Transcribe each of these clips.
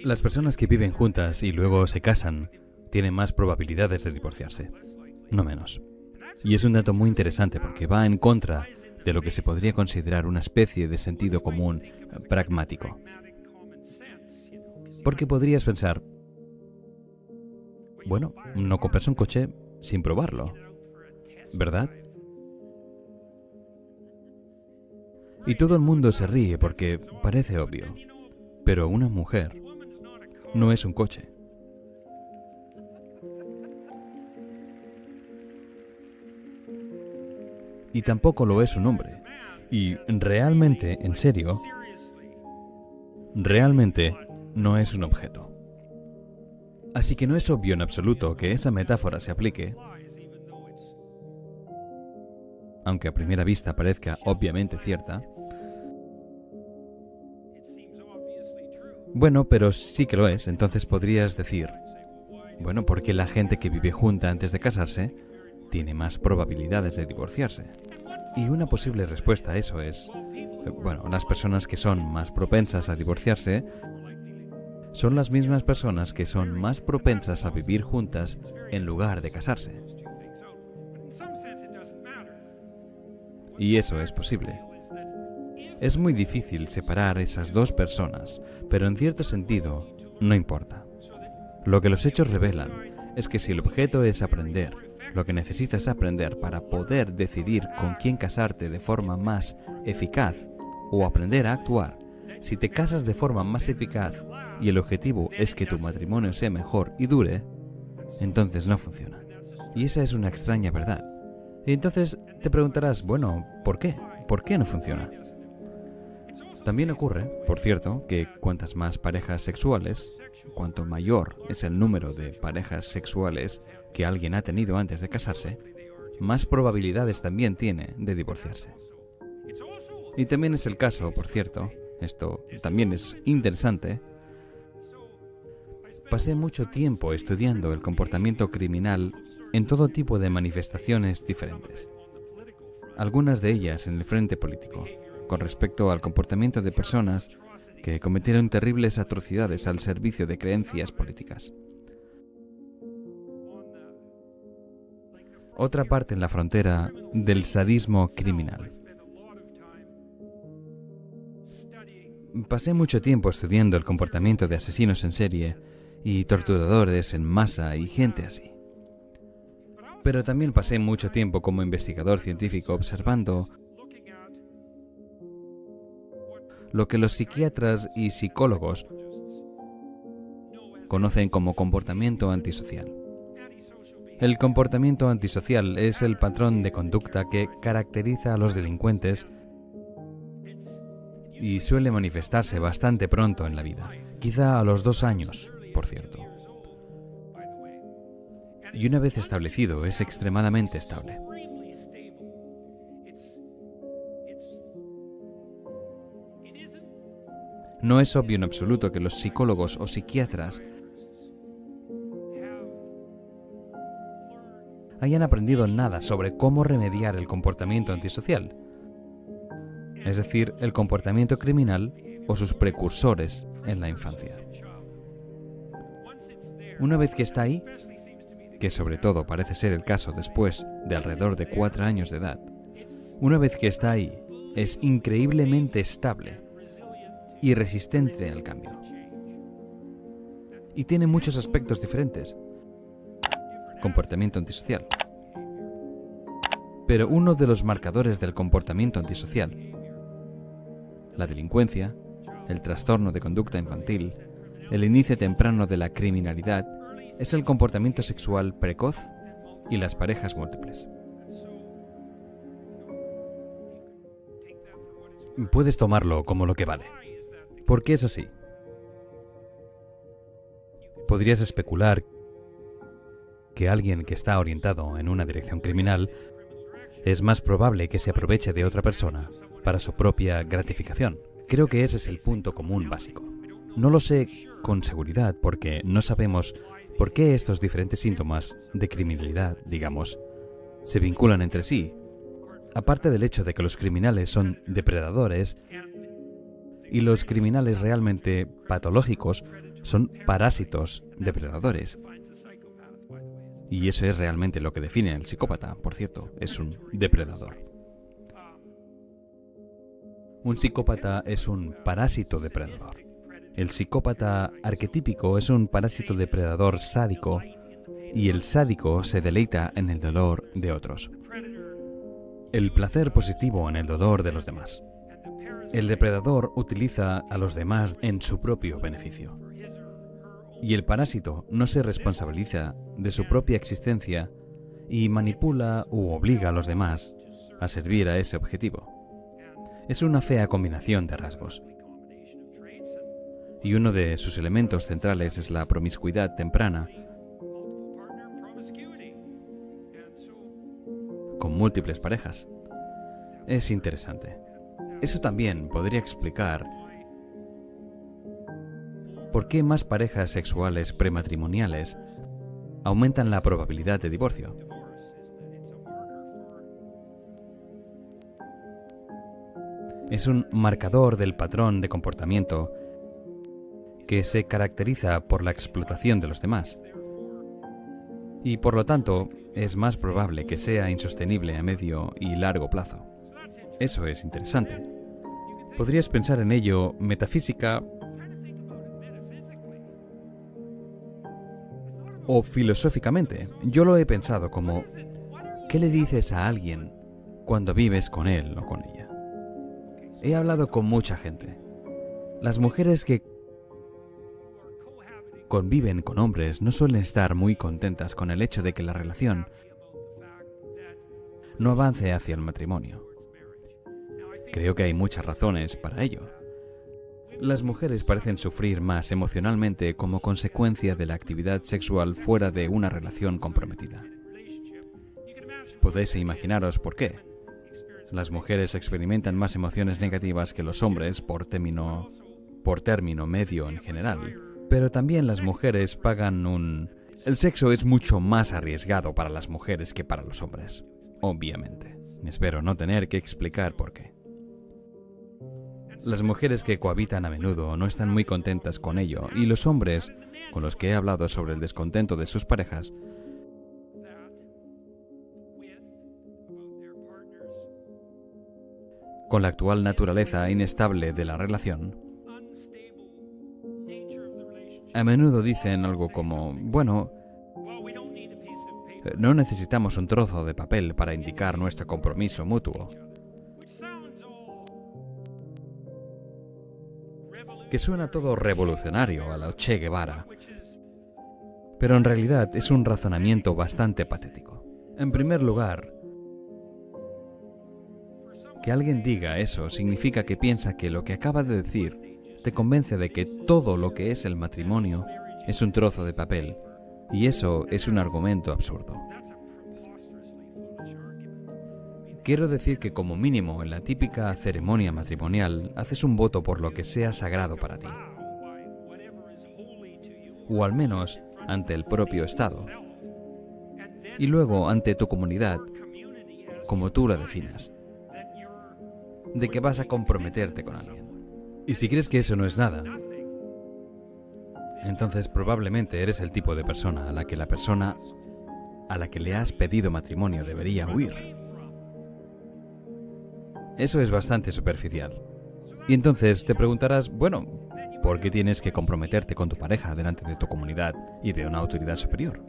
Las personas que viven juntas y luego se casan tienen más probabilidades de divorciarse, no menos. Y es un dato muy interesante porque va en contra de lo que se podría considerar una especie de sentido común pragmático. Porque podrías pensar, bueno, no compras un coche sin probarlo, ¿verdad? Y todo el mundo se ríe porque parece obvio, pero una mujer no es un coche. Y tampoco lo es un hombre. Y realmente, en serio, realmente no es un objeto. Así que no es obvio en absoluto que esa metáfora se aplique, aunque a primera vista parezca obviamente cierta. Bueno, pero sí que lo es. Entonces podrías decir, bueno, ¿por qué la gente que vive junta antes de casarse tiene más probabilidades de divorciarse? Y una posible respuesta a eso es, bueno, las personas que son más propensas a divorciarse son las mismas personas que son más propensas a vivir juntas en lugar de casarse. Y eso es posible. Es muy difícil separar esas dos personas, pero en cierto sentido no importa. Lo que los hechos revelan es que si el objeto es aprender, lo que necesitas aprender para poder decidir con quién casarte de forma más eficaz o aprender a actuar, si te casas de forma más eficaz y el objetivo es que tu matrimonio sea mejor y dure, entonces no funciona. Y esa es una extraña verdad. Y entonces te preguntarás, bueno, ¿por qué? ¿Por qué no funciona? También ocurre, por cierto, que cuantas más parejas sexuales, cuanto mayor es el número de parejas sexuales que alguien ha tenido antes de casarse, más probabilidades también tiene de divorciarse. Y también es el caso, por cierto, esto también es interesante, pasé mucho tiempo estudiando el comportamiento criminal en todo tipo de manifestaciones diferentes. Algunas de ellas en el frente político, con respecto al comportamiento de personas que cometieron terribles atrocidades al servicio de creencias políticas. Otra parte en la frontera del sadismo criminal. Pasé mucho tiempo estudiando el comportamiento de asesinos en serie y torturadores en masa y gente así. Pero también pasé mucho tiempo como investigador científico observando lo que los psiquiatras y psicólogos conocen como comportamiento antisocial. El comportamiento antisocial es el patrón de conducta que caracteriza a los delincuentes y suele manifestarse bastante pronto en la vida, quizá a los 2 años, por cierto. Y una vez establecido, es extremadamente estable. No es obvio en absoluto que los psicólogos o psiquiatras hayan aprendido nada sobre cómo remediar el comportamiento antisocial, es decir, el comportamiento criminal o sus precursores en la infancia. Una vez que está ahí, que sobre todo parece ser el caso después de alrededor de 4 años de edad, una vez que está ahí, es increíblemente estable y resistente al cambio. Y tiene muchos aspectos diferentes. Comportamiento antisocial. Pero uno de los marcadores del comportamiento antisocial, la delincuencia, el trastorno de conducta infantil, el inicio temprano de la criminalidad, es el comportamiento sexual precoz y las parejas múltiples. Puedes tomarlo como lo que vale. ¿Por qué es así? Podrías especular que alguien que está orientado en una dirección criminal es más probable que se aproveche de otra persona para su propia gratificación. Creo que ese es el punto común básico. No lo sé con seguridad porque no sabemos por qué estos diferentes síntomas de criminalidad, digamos, se vinculan entre sí, aparte del hecho de que los criminales son depredadores y los criminales realmente patológicos Son parásitos depredadores. Y eso es realmente lo que define al psicópata, por cierto, es un depredador. Un psicópata es un parásito depredador. El psicópata arquetípico es un parásito depredador sádico y el sádico se deleita en el dolor de otros. El placer positivo en el dolor de los demás. El depredador utiliza a los demás en su propio beneficio. Y el parásito no se responsabiliza de su propia existencia y manipula u obliga a los demás a servir a ese objetivo. Es una fea combinación de rasgos. Y uno de sus elementos centrales es la promiscuidad temprana, con múltiples parejas. Es interesante. Eso también podría explicar por qué más parejas sexuales prematrimoniales aumentan la probabilidad de divorcio. Es un marcador del patrón de comportamiento que se caracteriza por la explotación de los demás. Y por lo tanto, es más probable que sea insostenible a medio y largo plazo. Eso es interesante. Podrías pensar en ello metafísica o filosóficamente. Yo lo he pensado como, ¿qué le dices a alguien cuando vives con él o con ella? He hablado con mucha gente. Las mujeres que conviven con hombres no suelen estar muy contentas con el hecho de que la relación no avance hacia el matrimonio. Creo que hay muchas razones para ello. Las mujeres parecen sufrir más emocionalmente como consecuencia de la actividad sexual fuera de una relación comprometida. Podéis imaginaros por qué. Las mujeres experimentan más emociones negativas que los hombres por término medio en general. Pero también las mujeres pagan El sexo es mucho más arriesgado para las mujeres que para los hombres, obviamente. Espero no tener que explicar por qué. Las mujeres que cohabitan a menudo no están muy contentas con ello, y los hombres, con los que he hablado sobre el descontento de sus parejas, con la actual naturaleza inestable de la relación, a menudo dicen algo como, bueno, no necesitamos un trozo de papel para indicar nuestro compromiso mutuo. Que suena todo revolucionario a la Che Guevara, pero en realidad es un razonamiento bastante patético. En primer lugar, que alguien diga eso significa que piensa que lo que acaba de decir te convence de que todo lo que es el matrimonio es un trozo de papel, y eso es un argumento absurdo. Quiero decir que como mínimo en la típica ceremonia matrimonial haces un voto por lo que sea sagrado para ti, o al menos ante el propio Estado, y luego ante tu comunidad, como tú la definas, de que vas a comprometerte con alguien. Y si crees que eso no es nada, entonces probablemente eres el tipo de persona a la que le has pedido matrimonio debería huir. Eso es bastante superficial. Y entonces te preguntarás, bueno, ¿por qué tienes que comprometerte con tu pareja delante de tu comunidad y de una autoridad superior?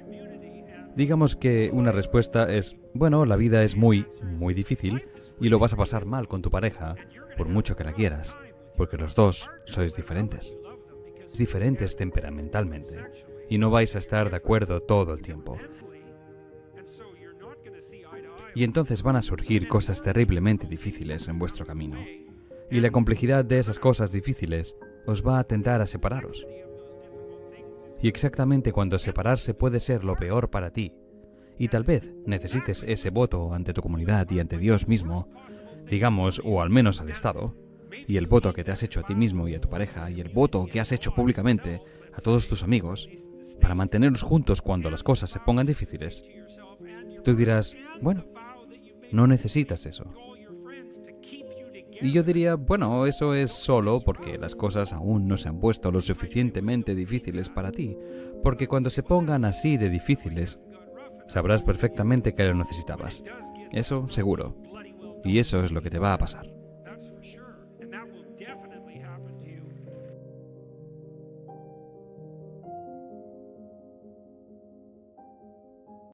Digamos que una respuesta es, bueno, la vida es muy, muy difícil y lo vas a pasar mal con tu pareja, por mucho que la quieras, porque los dos sois diferentes. Diferentes temperamentalmente, y no vais a estar de acuerdo todo el tiempo. Y entonces van a surgir cosas terriblemente difíciles en vuestro camino. Y la complejidad de esas cosas difíciles os va a tentar a separaros. Y exactamente cuando separarse puede ser lo peor para ti, y tal vez necesites ese voto ante tu comunidad y ante Dios mismo, digamos, o al menos al Estado, y el voto que te has hecho a ti mismo y a tu pareja, y el voto que has hecho públicamente a todos tus amigos, para manteneros juntos cuando las cosas se pongan difíciles. Tú dirás, bueno, no necesitas eso. Y yo diría, bueno, eso es solo porque las cosas aún no se han puesto lo suficientemente difíciles para ti, porque cuando se pongan así de difíciles, sabrás perfectamente que lo necesitabas. Eso seguro. Y eso es lo que te va a pasar.